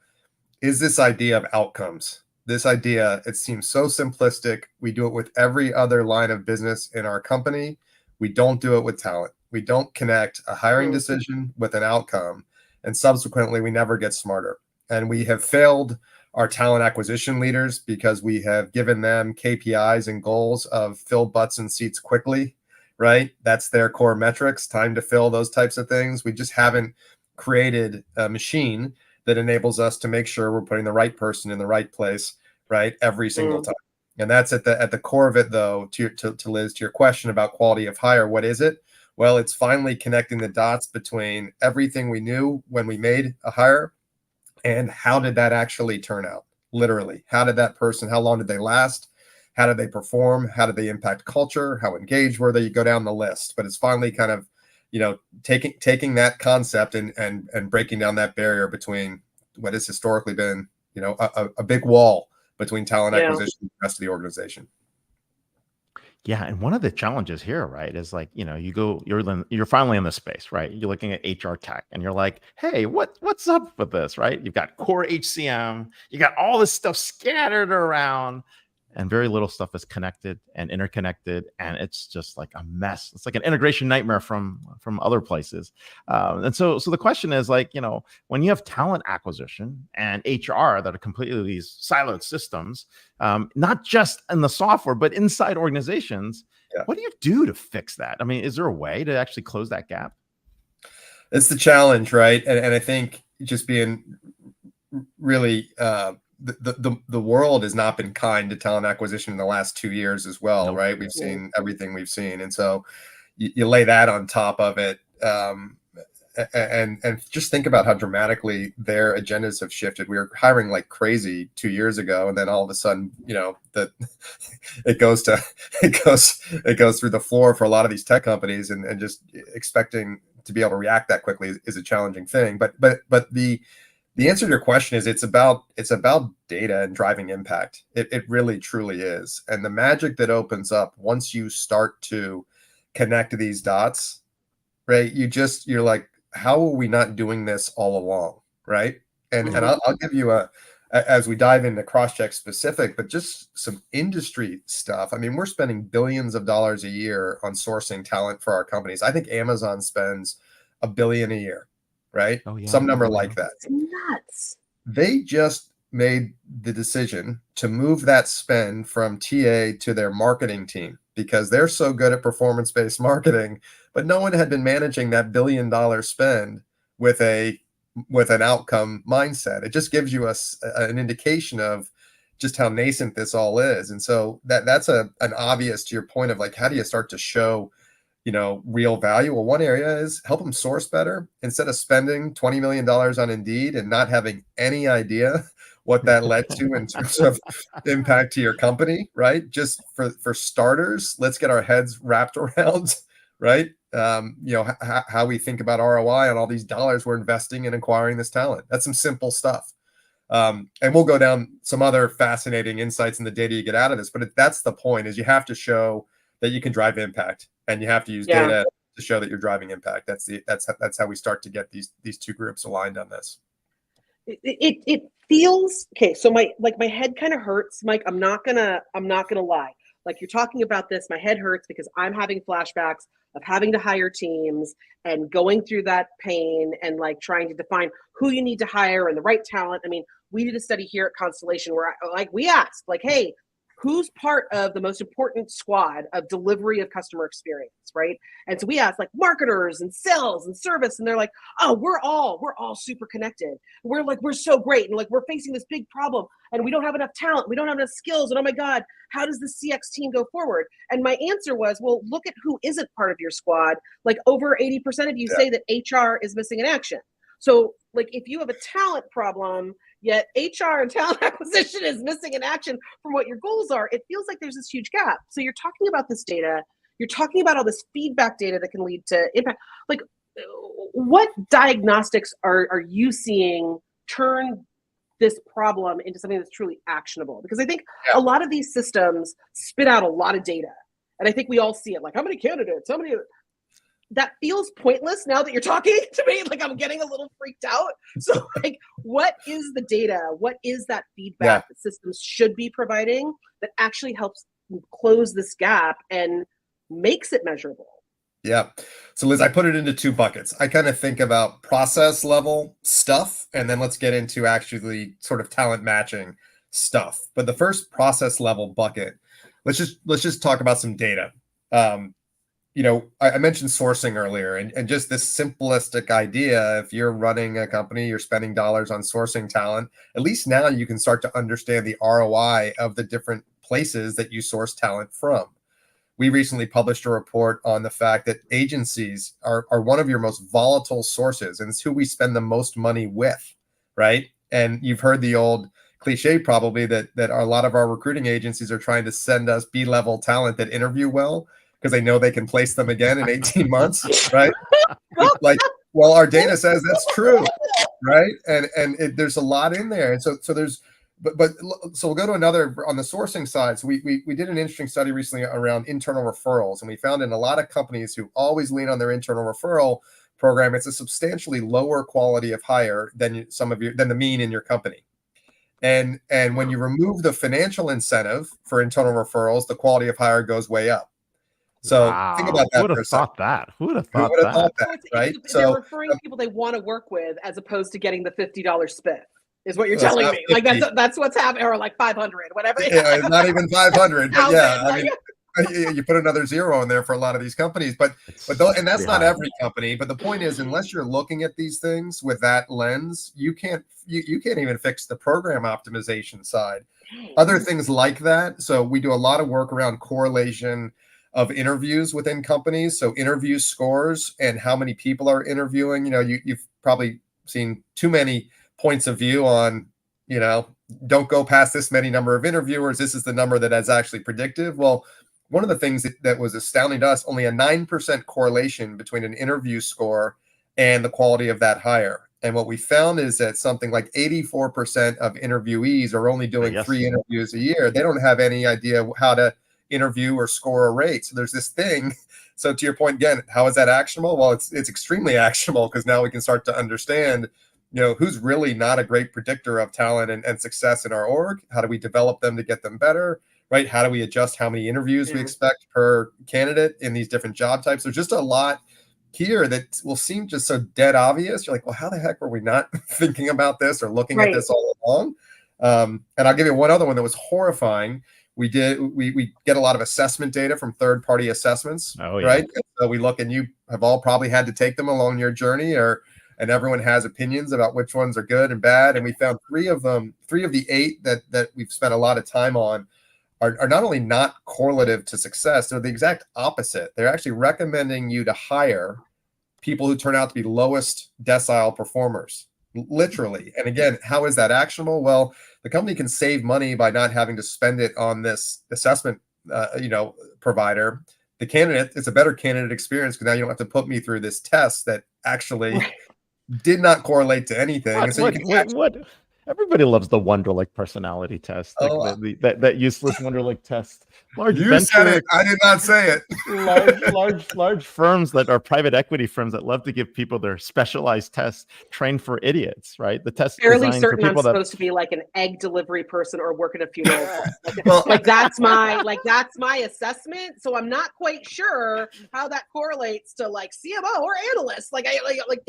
Speaker 2: is this idea of outcomes. This idea, it seems so simplistic. We do it with every other line of business in our company. We don't do it with talent. We don't connect a hiring decision with an outcome. And subsequently, we never get smarter. And we have failed our talent acquisition leaders because we have given them KPIs and goals of fill butts and seats quickly, right? That's their core metrics, time to fill, those types of things. We just haven't created a machine that enables us to make sure we're putting the right person in the right place, right? Every single time. And that's at the core of it, though, to Liz, to your question about quality of hire. What is it? Well, it's finally connecting the dots between everything we knew when we made a hire and how did that actually turn out? Literally, how did that person, how long did they last? How did they perform? How did they impact culture? How engaged were they? You go down the list, but it's finally kind of, taking that concept and breaking down that barrier between what has historically been, a big wall between talent acquisition and the rest of the organization.
Speaker 1: Yeah, and one of the challenges here, right, is like, you're finally in the space, right? You're looking at HR tech, and you're like, hey, what's up with this, right? You've got core HCM, you got all this stuff scattered around, and very little stuff is connected and interconnected, and it's just like a mess. It's like an integration nightmare from other places. And so the question is like, when you have talent acquisition and HR that are completely these siloed systems, not just in the software, but inside organizations, what do you do to fix that? I mean, is there a way to actually close that gap?
Speaker 2: It's the challenge, right? And I think just being really, the world has not been kind to talent acquisition in the last 2 years as well, right? We've seen everything we've seen. And so you lay that on top of it. and just think about how dramatically their agendas have shifted. We were hiring like crazy 2 years ago, and then all of a sudden, that it goes through the floor for a lot of these tech companies, and just expecting to be able to react that quickly is a challenging thing. But the answer to your question is it's about data and driving impact. It really truly is. And the magic that opens up once you start to connect these dots, right? You're like, how are we not doing this all along, right? And I'll give you as we dive into Crosscheck specific, but just some industry stuff. I mean, we're spending billions of dollars a year on sourcing talent for our companies. I think Amazon spends $1 billion a year, right?
Speaker 1: Oh, yeah.
Speaker 2: Some number like that.
Speaker 5: It's nuts.
Speaker 2: They just made the decision to move that spend from TA to their marketing team because they're so good at performance-based marketing, but no one had been managing that $1 billion spend with an outcome mindset. It just gives you an indication of just how nascent this all is. And so that's an obvious, to your point of like, how do you start to show real value? Well, one area is help them source better. Instead of spending $20 million on Indeed and not having any idea what that led to in terms of impact to your company, right? Just for starters, let's get our heads wrapped around, right? How we think about ROI on all these dollars we're investing in acquiring this talent. That's some simple stuff. And we'll go down some other fascinating insights in the data you get out of this, but that's the point, is you have to show that you can drive impact, and you have to use data to show that you're driving impact. That's how we start to get these two groups aligned on this.
Speaker 5: It feels okay. So my head kind of hurts, Mike. I'm not gonna lie. Like, you're talking about this, my head hurts because I'm having flashbacks of having to hire teams and going through that pain and like trying to define who you need to hire and the right talent. I mean, we did a study here at Constellation where we asked like, hey, who's part of the most important squad of delivery of customer experience, right? And so we asked like marketers and sales and service, and they're like, oh, we're all super connected. We're so great. And like, we're facing this big problem and we don't have enough talent. We don't have enough skills. And oh my God, how does the CX team go forward? And my answer was, well, look at who isn't part of your squad. Like, over 80% of you say that HR is missing in action. So like, if you have a talent problem, yet HR and talent acquisition is missing in action from what your goals are, it feels like there's this huge gap. So you're talking about this data, you're talking about all this feedback data that can lead to impact. Like, what diagnostics are you seeing turn this problem into something that's truly actionable? Because I think a lot of these systems spit out a lot of data. And I think we all see it, like, how many candidates, how many... That feels pointless now that you're talking to me. Like, I'm getting a little freaked out. So like, what is the data? What is that feedback that systems should be providing that actually helps close this gap and makes it measurable?
Speaker 2: Yeah. So Liz, I put it into two buckets. I kind of think about process level stuff, and then let's get into actually sort of talent matching stuff. But the first process level bucket, let's just talk about some data. I mentioned sourcing earlier, and just this simplistic idea. If you're running a company, you're spending dollars on sourcing talent, at least now you can start to understand the ROI of the different places that you source talent from. We recently published a report on the fact that agencies are one of your most volatile sources, and it's who we spend the most money with, right? And you've heard the old cliche probably that a lot of our recruiting agencies are trying to send us B-level talent that interview well, because they know they can place them again in 18 months, right? Like, well, our data says that's true, right? And there's a lot in there. And so there's, so we'll go to another on the sourcing side. So we did an interesting study recently around internal referrals, and we found in a lot of companies who always lean on their internal referral program, it's a substantially lower quality of hire than the mean in your company. And when you remove the financial incentive for internal referrals, the quality of hire goes way up. So think about that.
Speaker 1: Who would have thought that? Who would have thought that?
Speaker 2: Right?
Speaker 5: They're referring to people they want to work with as opposed to getting the $50 spiff, is what you're telling me. 50. Like, that's what's happening, or like 500, whatever.
Speaker 2: Yeah, not even 500. But yeah, I mean, you put another zero in there for a lot of these companies, but that's not every company. But the point is, unless you're looking at these things with that lens, you can't even fix the program optimization side. Other things like that. So we do a lot of work around correlation of interviews within companies. So interview scores and how many people are interviewing. You've probably seen too many points of view on, don't go past this many number of interviewers. This is the number that is actually predictive. Well, one of the things that was astounding to us, only a 9% correlation between an interview score and the quality of that hire. And what we found is that something like 84% of interviewees are only doing 3 interviews a year. They don't have any idea how to interview or score a rate. So there's this thing. So to your point, again, how is that actionable? Well, it's extremely actionable, because now we can start to understand, who's really not a great predictor of talent and success in our org. How do we develop them to get them better, right? How do we adjust how many interviews we expect per candidate in these different job types? There's just a lot here that will seem just so dead obvious. You're like, well, how the heck were we not thinking about this or looking at this all along? And I'll give you one other one that was horrifying. We get a lot of assessment data from third-party assessments, right? And so we look, and you have all probably had to take them along your journey, and everyone has opinions about which ones are good and bad. And we found 3 of the 8 that we've spent a lot of time on are not only not correlative to success, they're the exact opposite. They're actually recommending you to hire people who turn out to be lowest decile performers, literally. And again, how is that actionable? Well, the company can save money by not having to spend it on this assessment, provider. The candidate, it's a better candidate experience, because now you don't have to put me through this test that actually did not correlate to anything.
Speaker 1: What? Everybody loves the Wonderlic personality test, that useless Wonderlic test.
Speaker 2: You said it. I did not say it.
Speaker 1: large firms that are private equity firms that love to give people their specialized tests trained for idiots, right? The test
Speaker 5: fairly certain I'm supposed to be like an egg delivery person or work at a funeral. That's my assessment. So I'm not quite sure how that correlates to like CMO or analyst. Like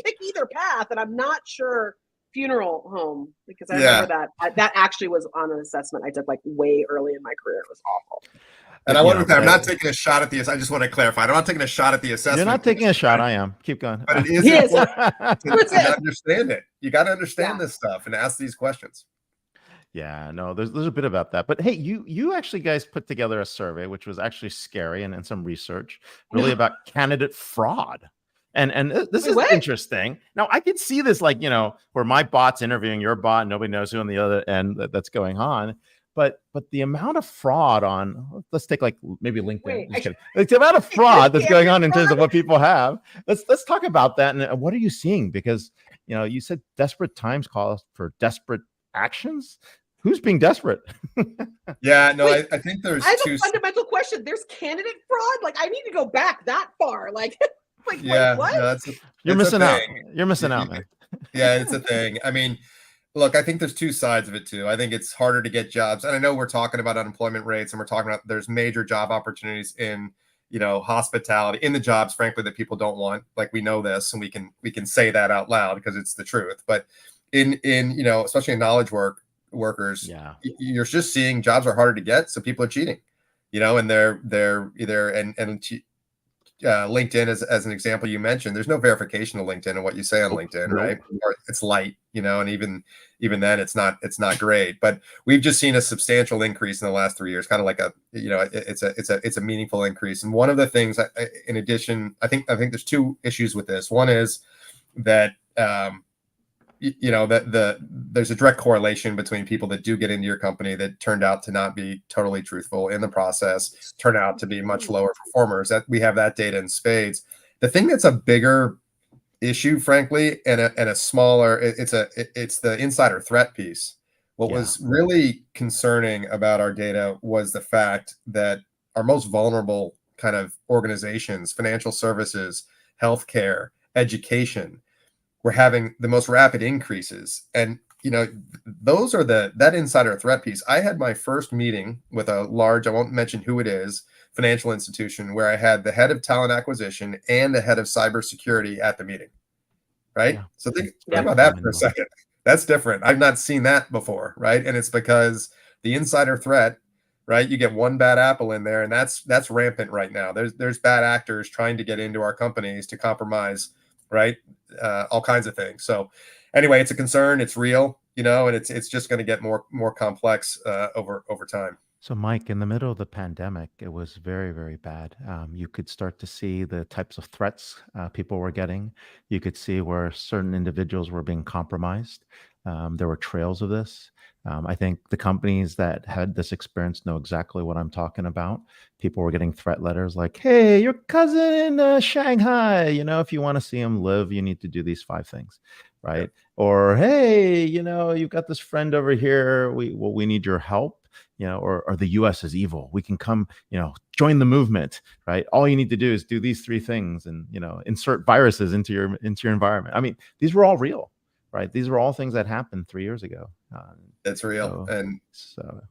Speaker 5: pick either path, and I'm not sure. Funeral home, because I remember that actually was on an assessment I took like way early in my career. It was awful.
Speaker 2: And I want to I'm not taking a shot at the. I just want to clarify. I'm not taking a shot at the assessment.
Speaker 1: You're not taking a shot. I am. Keep going.
Speaker 2: But it is important to understand it. You got to understand this stuff and ask these questions.
Speaker 1: Yeah, no, there's a bit about that. But hey, you actually guys put together a survey, which was actually scary, and some research really about candidate fraud. And this is interesting. Now, I could see this, like, where my bot's interviewing your bot, and nobody knows who on the other end that's going on. But the amount of fraud on, let's take like maybe LinkedIn. Like the amount of fraud that's going on in terms of what people have. Let's talk about that. And what are you seeing? Because you said desperate times call for desperate actions. Who's being desperate?
Speaker 2: Yeah, no, I think there's.
Speaker 5: I have a fundamental question. There's candidate fraud. Like, I need to go back that far. Like.
Speaker 2: Yeah,
Speaker 5: what?
Speaker 2: No,
Speaker 1: you're missing out. You're missing out, man.
Speaker 2: Yeah, it's a thing. I mean, look, I think there's 2 sides of it too. I think it's harder to get jobs, and I know we're talking about unemployment rates, and we're talking about there's major job opportunities in hospitality, in the jobs, frankly, that people don't want. Like, we know this, and we can say that out loud because it's the truth. But in especially in knowledge workers, you're just seeing jobs are harder to get, so people are cheating. And they're either and LinkedIn as an example you mentioned, there's no verification of LinkedIn and what you say on LinkedIn, right? Or it's light, and even then it's not great. But we've just seen a substantial increase in the last 3 years, kind of like it's a meaningful increase. And one of the things, in addition, I think there's 2 issues with this. One is that there's a direct correlation between people that do get into your company that turned out to not be totally truthful in the process, turn out to be much lower performers. That we have that data in spades. The thing that's a bigger issue, frankly, and a smaller, it's the insider threat piece. What was really concerning about our data was the fact that our most vulnerable kind of organizations, financial services, healthcare, education, we're having the most rapid increases. And, those are that insider threat piece. I had my first meeting with a large, I won't mention who it is, financial institution, where I had the head of talent acquisition and the head of cybersecurity at the meeting. Right. Yeah. So think about that for a second. That's different. I've not seen that before. Right. And it's because the insider threat, right? You get one bad apple in there, and that's rampant right now. There's bad actors trying to get into our companies to compromise, right? All kinds of things. So anyway, it's a concern. It's real, and it's just going to get more complex over time.
Speaker 1: So, Mike, in the middle of the pandemic, it was very, very bad. You could start to see the types of threats people were getting. You could see where certain individuals were being compromised. There were trails of this. I think the companies that had this experience know exactly what I'm talking about. People were getting threat letters like, "Hey, your cousin in Shanghai, if you want to see him live, you need to do these 5 things," right? Or, "Hey, you've got this friend over here. We need your help." Or the US is evil. We can come, join the movement, right? All you need to do is do these 3 things and, insert viruses into your environment. I mean, these were all real, right? These were all things that happened 3 years ago.
Speaker 2: That's real. And
Speaker 1: so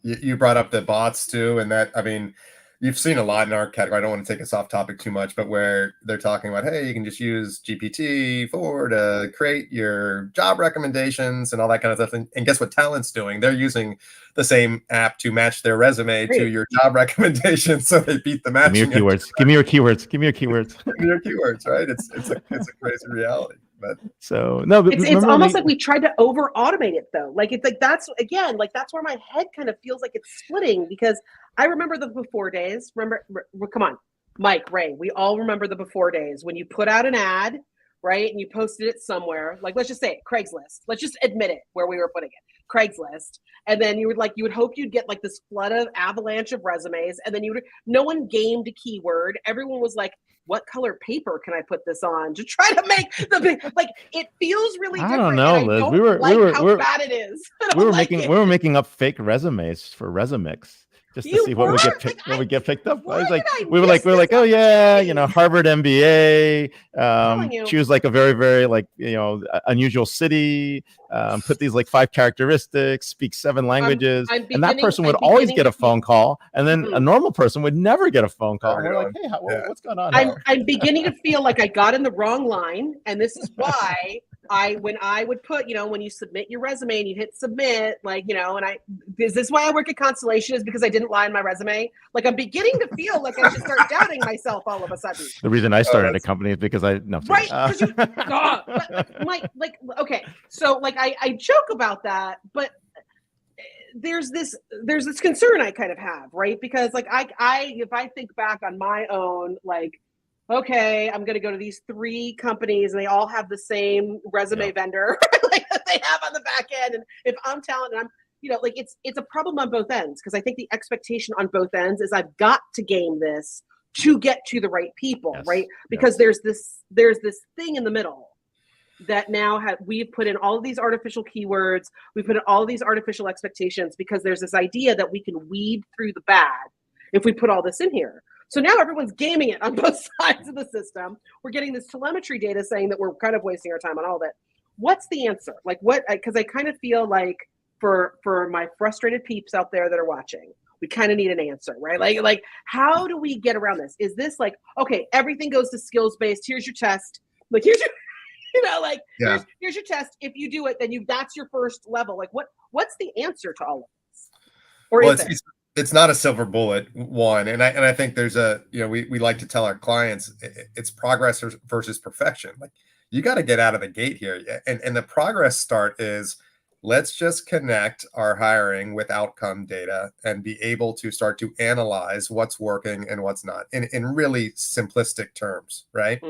Speaker 2: you brought up the bots too. And that, I mean, you've seen a lot in our category. I don't want to take us off topic too much, but where they're talking about, hey, you can just use GPT-4 to create your job recommendations and all that kind of stuff. And guess what Talent's doing? They're using the same app to match their resume to your job recommendations. So they beat the matching.
Speaker 1: Give me your keywords.
Speaker 2: Give me your keywords, right? It's a crazy reality. But
Speaker 1: so no, but
Speaker 5: it's almost like we tried to over automate it though. Like it's like that's where my head kind of feels like it's splitting, because I remember the before days. Come on, Mike, Ray, we all remember the before days when you put out an ad, right? And you posted it somewhere, like let's just say Craigslist. Let's just admit it where we were putting it, Craigslist. And then you would hope you'd get like this flood of avalanche of resumes. And then no one gamed a keyword. Everyone was like, what color paper can I put this on to try to make the big, like, it feels really different.
Speaker 1: I don't know, Liz.
Speaker 5: We were how bad it is.
Speaker 1: We were making up fake resumes for Resumix just to see what would get picked up. I was like, we were like, oh yeah, Harvard MBA, choose like a very, very like, unusual city, put these like 5 characteristics, speak 7 languages, and that person would always get a phone call, and then a normal person would never get a phone call. And we're like, hey, what's going on?
Speaker 5: I'm beginning to feel like I got in the wrong line, and this is why when I would put, when you submit your resume and you hit submit, like, is this why I work at Constellation, is because I didn't lie in my resume? Like, I'm beginning to feel like I should start doubting myself all of a sudden.
Speaker 1: The reason I started a company is because right.
Speaker 5: Okay. So like, I joke about that, but there's this concern I kind of have, right? Because like, if I think back on my own, like, okay, I'm going to go to these 3 companies and they all have the same resume vendor like that they have on the back end. And if I'm Talent and I'm, like it's a problem on both ends, because I think the expectation on both ends is I've got to game this to get to the right people, right? Because there's this thing in the middle that now we've put in all of these artificial keywords, we put in all of these artificial expectations, because there's this idea that we can weed through the bad if we put all this in here. So now everyone's gaming it on both sides of the system. We're getting this telemetry data saying that we're kind of wasting our time on all of it. What's the answer? Like what? Because I kind of feel like for my frustrated peeps out there that are watching, we kind of need an answer, right? Like how do we get around this? Is this like, okay, everything goes to skills based. Here's your test. Like here's your, here's your test. If you do it, then that's your first level. Like what's the answer to all of this? Or is it?
Speaker 2: It's not a silver bullet one. And I think there's we like to tell our clients it's progress versus perfection. Like you got to get out of the gate here. And the progress start is let's just connect our hiring with outcome data and be able to start to analyze what's working and what's not in really simplistic terms, right?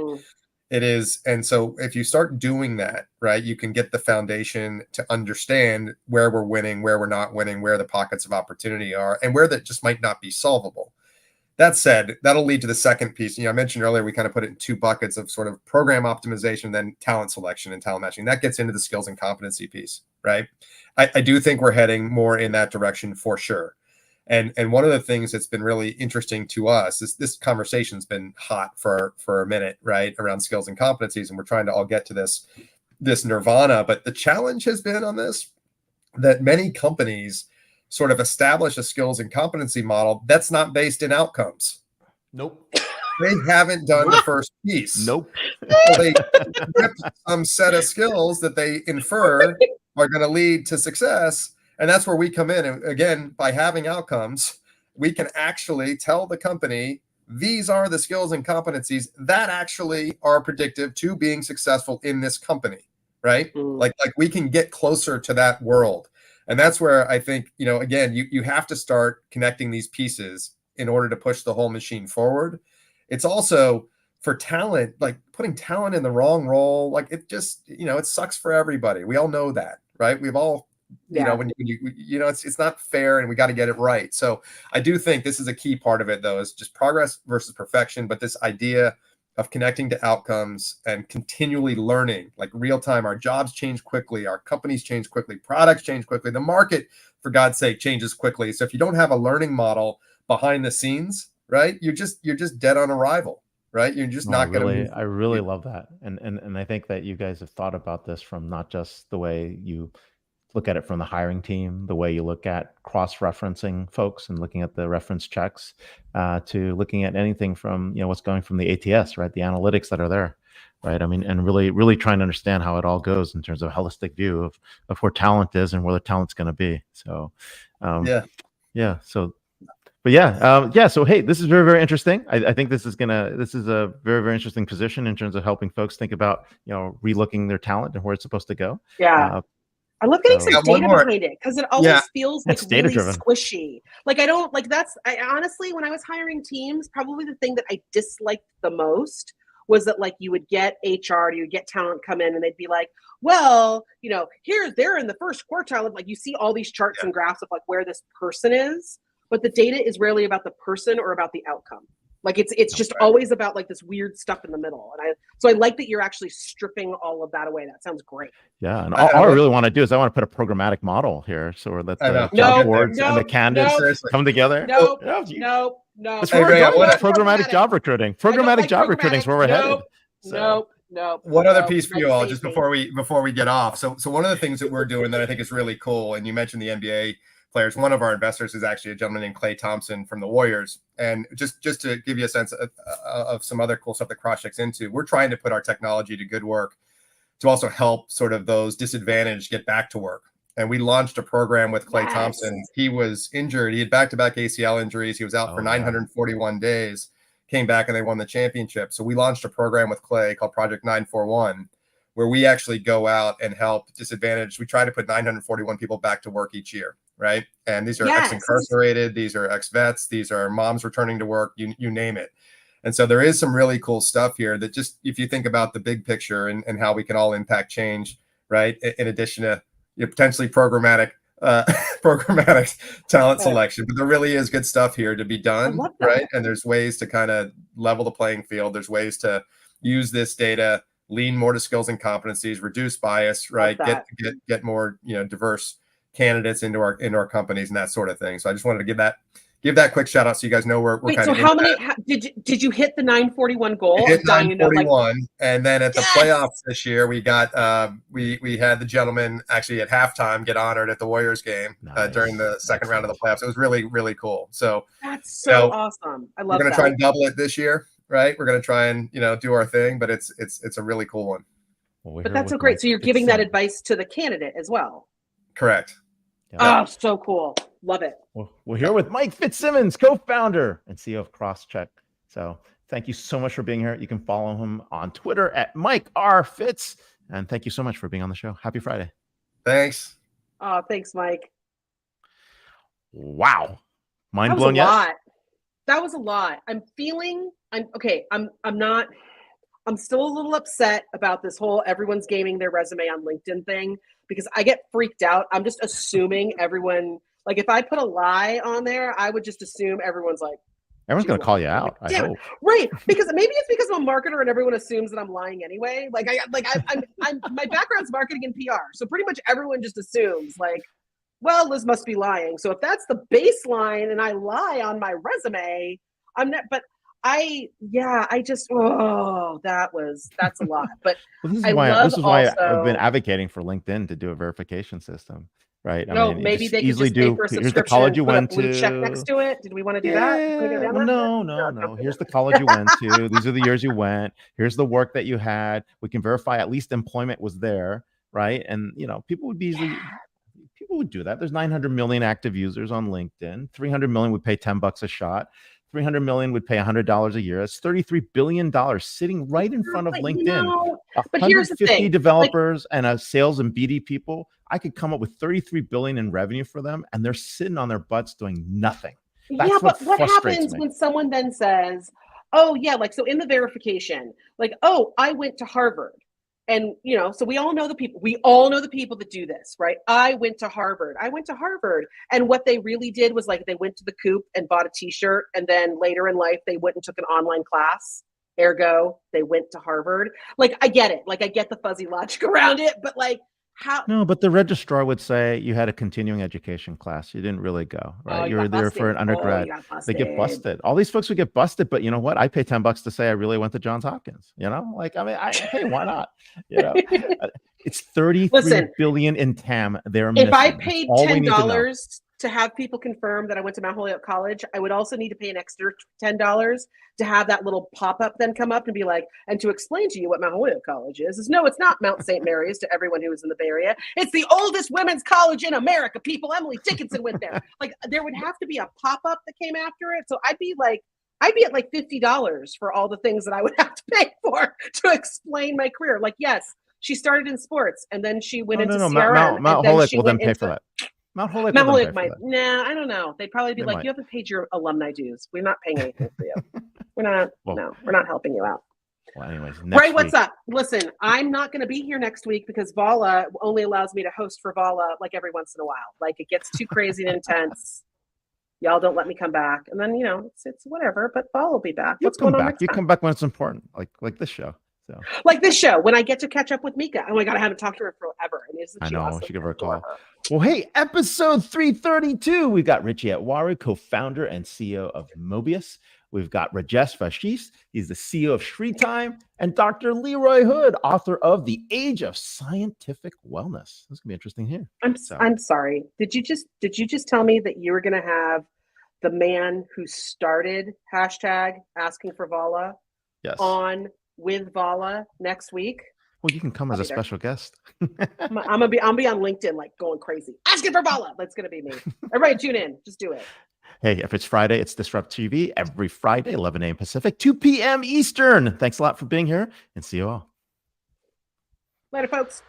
Speaker 2: It is. And so if you start doing that, right, you can get the foundation to understand where we're winning, where we're not winning, where the pockets of opportunity are, and where that just might not be solvable. That said, that'll lead to the second piece. I mentioned earlier, we kind of put it in 2 buckets of sort of program optimization, then talent selection and talent matching. That gets into the skills and competency piece, right? I do think we're heading more in that direction for sure. And one of the things that's been really interesting to us is this conversation's been hot for a minute, right, around skills and competencies, and we're trying to all get to this nirvana. But the challenge has been on this that many companies sort of establish a skills and competency model that's not based in outcomes.
Speaker 1: Nope.
Speaker 2: They haven't done the first piece.
Speaker 1: Nope.
Speaker 2: So they rip some set of skills that they infer are going to lead to success. And that's where we come in. And again, by having outcomes, we can actually tell the company, these are the skills and competencies that actually are predictive to being successful in this company, right? Like we can get closer to that world. And that's where I think, again, you have to start connecting these pieces in order to push the whole machine forward. It's also for talent, like putting talent in the wrong role, like it just, it sucks for everybody. We all know that, right? We've all, when it's not fair, and we got to get it right. So I do think this is a key part of it, though, is just progress versus perfection. But this idea of connecting to outcomes and continually learning, like real time. Our jobs change quickly, our companies change quickly, products change quickly, the market, for God's sake, changes quickly. So if you don't have a learning model behind the scenes, right, you're just dead on arrival, right? You're just not going to move.
Speaker 7: I really love that, and I think that you guys have thought about this from not just the way you look at it from the hiring team, the way you look at cross-referencing folks and looking at the reference checks, to looking at anything from, what's going from the ATS, right? The analytics that are there, right? I mean, and really trying to understand how it all goes in terms of a holistic view of where talent is and where the talent's going to be. So, yeah. So, but so, hey, this is very, very interesting. I think this is a very, very interesting position in terms of helping folks think about, relooking their talent and where it's supposed to go.
Speaker 5: Yeah. I love getting some data behind it, because it always feels like really
Speaker 7: data-driven,
Speaker 5: squishy. Like I don't like I honestly, when I was hiring teams, probably the thing that I disliked the most was that like you would get HR, you would get talent come in and they'd be like, well, they're in the first quartile of, like, you see all these charts and graphs of like where this person is, but the data is rarely about the person or about the outcome. Like it's just always about like this weird stuff in the middle. And I like that you're actually stripping all of that away. That sounds great.
Speaker 7: Yeah. And all I really want to do is I want to put a programmatic model here so that the job boards and the candidates come together.
Speaker 5: No.
Speaker 7: It's programmatic job recruiting. Programmatic job recruiting is where we're headed.
Speaker 5: No.
Speaker 2: One other piece for you all, just before we get off. So one of the things that we're doing that I think is really cool, and you mentioned the NBA players. One of our investors is actually a gentleman named Klay Thompson from the Warriors. And just to give you a sense of some other cool stuff that Crosscheck's into, we're trying to put our technology to good work to also help sort of those disadvantaged get back to work. And we launched a program with Klay Thompson. He was injured. He had back-to-back ACL injuries. He was out for 941 days, came back, and they won the championship. So we launched a program with Klay called Project 941, where we actually go out and help disadvantaged. We try to put 941 people back to work each year. Right. And these are ex-incarcerated, these are ex-vets, these are moms returning to work, you name it. And so there is some really cool stuff here that just, if you think about the big picture and how we can all impact change, right, in addition to potentially programmatic talent selection, but there really is good stuff here to be done, right? And there's ways to kind of level the playing field. There's ways to use this data, lean more to skills and competencies, reduce bias, right? Get more, diverse candidates into our companies and that sort of thing. So I just wanted to give that quick shout out so you guys know we're kind of.
Speaker 5: So how many did you hit the 941 goal?
Speaker 2: We hit 941, and then at the playoffs this year, we got we had the gentleman actually at halftime get honored at the Warriors game during the second round of the playoffs. It was really, really cool. So
Speaker 5: that's so awesome. I love.
Speaker 2: We're gonna try and double it this year, right? We're gonna try and do our thing, but it's a really cool one.
Speaker 5: But that's so great. So you're giving that advice to the candidate as well.
Speaker 2: Correct.
Speaker 5: Yeah. Oh, so cool. Love it.
Speaker 7: We're here with Mike Fitzsimmons, co-founder and CEO of Crosscheck. So thank you so much for being here. You can follow him on Twitter at Mike R. Fitz. And thank you so much for being on the show. Happy Friday.
Speaker 2: Thanks.
Speaker 5: Oh, thanks, Mike.
Speaker 7: Wow. Mind blown yet?
Speaker 5: That was a lot. I'm still a little upset about this whole everyone's gaming their resume on LinkedIn thing, because I get freaked out. I'm just assuming everyone, like if I put a lie on there, I would just assume everyone's
Speaker 7: going to call you out. I hope.
Speaker 5: Right. Because maybe it's because I'm a marketer and everyone assumes that I'm lying anyway. I'm my background's marketing and PR. So pretty much everyone just assumes well, Liz must be lying. So if that's the baseline and I lie on my resume, I'm not, but that's a lot. But
Speaker 7: this is why I've been advocating for LinkedIn to do a verification system, right?
Speaker 5: Maybe they could easily do. Here's the college you went to. Check next to it. Did we want to do that?
Speaker 7: No. Here's the college you went to. These are the years you went. Here's the work that you had. We can verify at least employment was there, right? And people would do that. There's 900 million active users on LinkedIn. 300 million would pay $10 a shot. 300 million would pay $100 a year. That's $33 billion sitting right in front of
Speaker 5: But,
Speaker 7: LinkedIn.
Speaker 5: you know, but here's the
Speaker 7: 150
Speaker 5: thing,
Speaker 7: developers and a sales and BD people. I could come up with 33 billion in revenue for them, and they're sitting on their butts doing nothing. That's
Speaker 5: yeah,
Speaker 7: what
Speaker 5: but what
Speaker 7: frustrates
Speaker 5: happens
Speaker 7: me.
Speaker 5: when someone then says, oh yeah, like, so in the verification, like, oh, I went to Harvard. And, you know, so we all know the people that do this, right? I went to Harvard. And what they really did was, like, they went to the Coop and bought a t-shirt. And then later in life, they went and took an online class. Ergo, they went to Harvard. Like, I get it. Like, I get the fuzzy logic around it, but like, how?
Speaker 7: No, but the registrar would say you had a continuing education class. You didn't really go, right?
Speaker 5: Oh,
Speaker 7: You were there for an undergrad. They get busted. All these folks would get busted, but you know what? I pay $10 to say I really went to Johns Hopkins. You know, like, I mean, hey, why not? You know, it's 33 billion in TAM.
Speaker 5: If I paid $10 to have people confirm that I went to Mount Holyoke College, I would also need to pay an extra $10 to have that little pop-up then come up and be like, and to explain to you what Mount Holyoke College is no, it's not Mount St. Mary's to everyone who is in the Bay Area. It's the oldest women's college in America, people. Emily Dickinson went there. Like, there would have to be a pop-up that came after it. So I'd be at like $50 for all the things that I would have to pay for to explain my career. Like, yes, she started in sports and then she went into CRM.
Speaker 7: Mount Holyoke will then pay for that. Mount Holyoke might.
Speaker 5: Nah, I don't know. They'd probably be like, you haven't paid your alumni dues. We're not paying anything for you. We're not helping you out.
Speaker 7: Well, anyways,
Speaker 5: Bray, what's up? Listen, I'm not going to be here next week because Vala only allows me to host for Vala like every once in a while. Like, it gets too crazy and intense. Y'all don't let me come back, and then, you know, it's whatever. But Vala will be back. What's going on next time?
Speaker 7: You come back when it's important, like this show. So,
Speaker 5: like this show, when I get to catch up with Mika. Oh my God, I haven't talked to her forever.
Speaker 7: I know. I should give her a call. Well, hey, episode 332. We've got Richie Atwari, co-founder and CEO of Mobius. We've got Rajesh Vashish. He's the CEO of ShreeTime, and Dr. Leroy Hood, author of The Age of Scientific Wellness. This is gonna be interesting here.
Speaker 5: I'm sorry. Did you just tell me that you were gonna have the man who started hashtag asking for Vala on with Vala next week?
Speaker 7: Well, you can come as a special guest.
Speaker 5: I'm gonna be on LinkedIn, like, going crazy, asking for Vala. That's gonna be me. Everybody tune in. Just do it.
Speaker 7: Hey, if it's Friday, it's Disrupt TV every Friday, 11 a.m. Pacific, 2 p.m. Eastern. Thanks a lot for being here, and see you all.
Speaker 5: Later, folks.